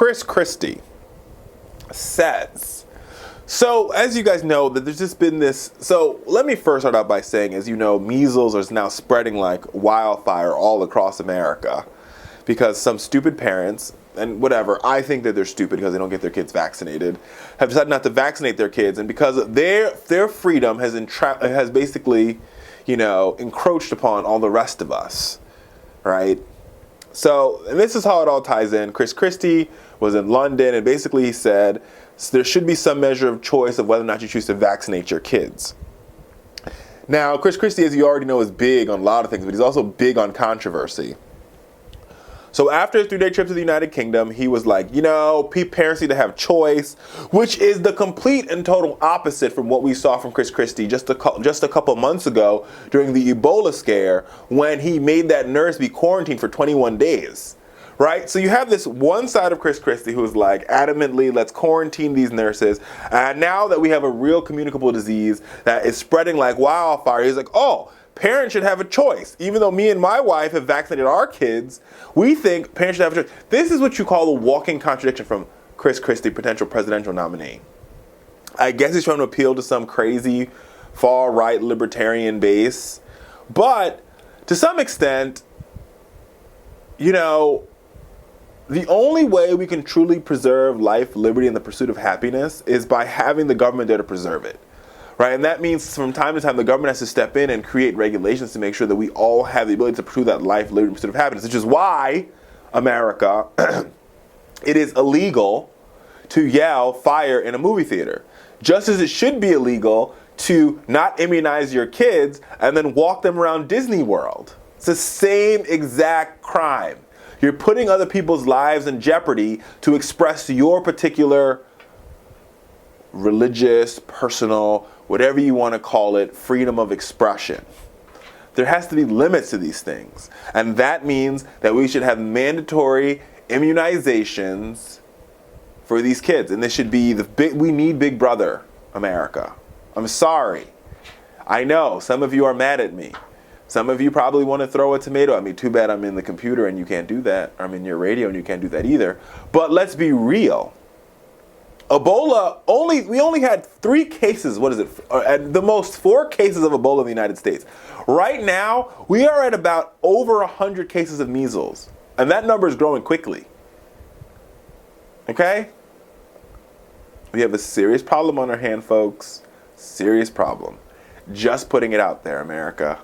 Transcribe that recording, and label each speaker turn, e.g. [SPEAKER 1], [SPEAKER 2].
[SPEAKER 1] Christie says, so as you guys know, that there's just been this, so let me first start out by saying, as you know, measles is now spreading like wildfire all across America because some stupid parents, and whatever, I think that they're stupid because they don't get their kids vaccinated, have decided not to vaccinate their kids, and because their freedom has basically, encroached upon all the rest of us, right? So, and this is how it all ties in. Christie was in London, and basically he said there should be some measure of choice of whether or not you choose to vaccinate your kids. Now, Christie, as you already know, is big on a lot of things, but he's also big on controversy. So after a 3-day trip to the United Kingdom, he was like, parents need to have choice, which is the complete and total opposite from what we saw from Christie just a couple months ago during the Ebola scare when he made that nurse be quarantined for 21 days. Right? So you have this one side of Christie who is like adamantly, let's quarantine these nurses. And now that we have a real communicable disease that is spreading like wildfire, he's like, oh, parents should have a choice. Even though me and my wife have vaccinated our kids, we think parents should have a choice. This is what you call a walking contradiction from Christie, potential presidential nominee. I guess he's trying to appeal to some crazy far-right libertarian base. But to some extent, the only way we can truly preserve life, liberty, and the pursuit of happiness is by having the government there to preserve it. Right? And that means from time to time the government has to step in and create regulations to make sure that we all have the ability to pursue that life, liberty, and pursuit of happiness, which is why, America, it is illegal to yell fire in a movie theater. Just as it should be illegal to not immunize your kids and then walk them around Disney World. It's the same exact crime. You're putting other people's lives in jeopardy to express your particular religious, personal, whatever you want to call it, freedom of expression. There has to be limits to these things. And that means that we should have mandatory immunizations for these kids. And this should be we need Big Brother, America. I'm sorry. I know some of you are mad at me. Some of you probably want to throw a tomato at me. Too bad I'm in the computer and you can't do that. Or I'm in your radio and you can't do that either. But let's be real. Ebola, we only had 3 cases, at the most 4 cases of Ebola in the United States. Right now, we are at about over 100 cases of measles. And that number is growing quickly. Okay? We have a serious problem on our hand, folks. Serious problem. Just putting it out there, America.